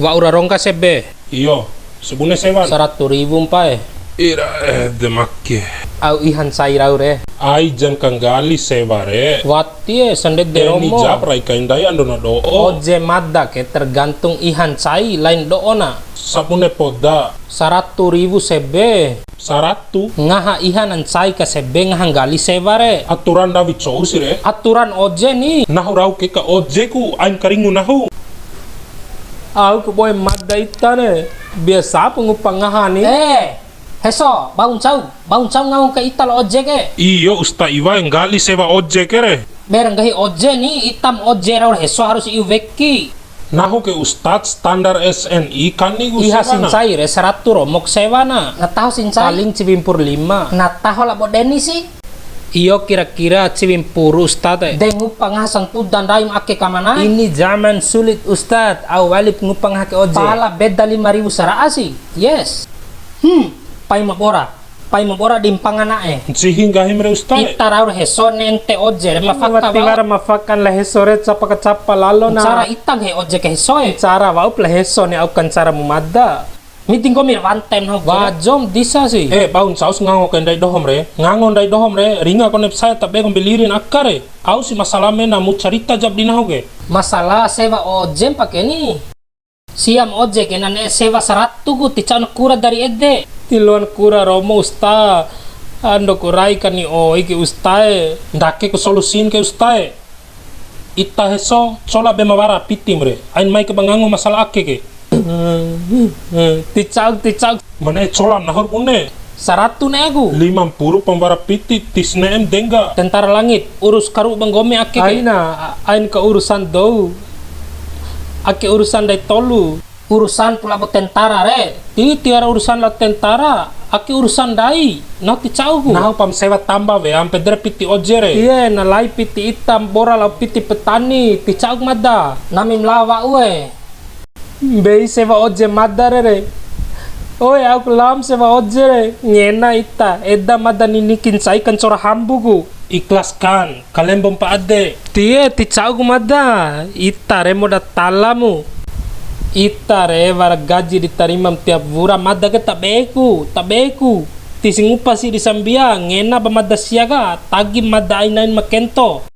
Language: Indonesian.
Wa ura rongka sebe. Iyo, sebune sewan. 100.000 mpae. Ira demakke. Au ihan sai raure. Ai jan kanggali sevare. Wati sandet Ni deromo. japrai kaindai andono do. Oje madda ke tergantung ihan sai lain doona. Sabune poda. 100.000 sebe. 100. Ngaha ihan an sai ka sebe ngaha gali sevare. Aturan dawi chou sire. Aturan oje ni. Nahu rau ke ka ojeku ain karingu nahu. Au ku boy madda itane. Biasa pengupang ngaha ni. Heso, bangun cau ngau ke ital oje ke. Iyo usta iwa yang gali sewa ojek kere. Berang gahi oje ni itam oje raur heso harus iu veki. Nahu ke ustad standar SNI kan ni gu Iha sewana. sincai re 100 romok sewana. Nataho sincai. Paling cibimpur 5. Nataho lah bodeni sih. Iyo kira-kira cibimpur ustad. Dengu pangasang pudan daim ake kamana. Ini zaman sulit ustad. Awalip ngupang hake oje. Pala beda 5.000 saraasi. Yes. Pai mabora dimpangan nae. Cihin gahim re ustad. Itaraur heso nente oje re mafaka Tiwara mafakan la hesore capa lalo na cara itang he oje ke hesoe. cara waup la heso ni au kan cara mumadda Meeting ko mir one time na wajom disa sih. Baun saus ngango kan dai dohom re. Ngangon dai dohom re. Ringa konep saya tabe kon bilirin akkare. Au si masalah mena mu cerita jab dinahu ge. Masalah sewa oje pake ni. Siam oje kenane sewa 100 ku tican kura dari ede. tiluan kura romo usta ando kurai kan ni iki ustae Ndake ko solusin ke ustae. Ita heso cola be mawara pitim re. Ain mai ke bangango masalah ake ke. ticak Mana cola nahor une. 100 ne aku. 50 pembara piti tisne em dengga. Tentara langit urus karu banggome ake ke. aina ain ke urusan dou ake urusan dai tolu Urusan pula bo tentara re. ti tiara urusan la tentara ake urusan dai no ticau ku Nahu pam sewa tambah we ampe dere piti ojere. iya na lai piti itam bora la piti petani ticau madda Namim lawa ue. bei sewa oje madda re oi aku lam sewa oje re ngena ita edda madda ninikin sai kan cora hambugu Ikhlaskan. Kalian bompa ade. tie ticau ku madda ita re moda talamu ita re war gaji diterima tiap bulan madda ke tabeku tising upasi di sambia ngena ba madda siaga tagi madda ainain makento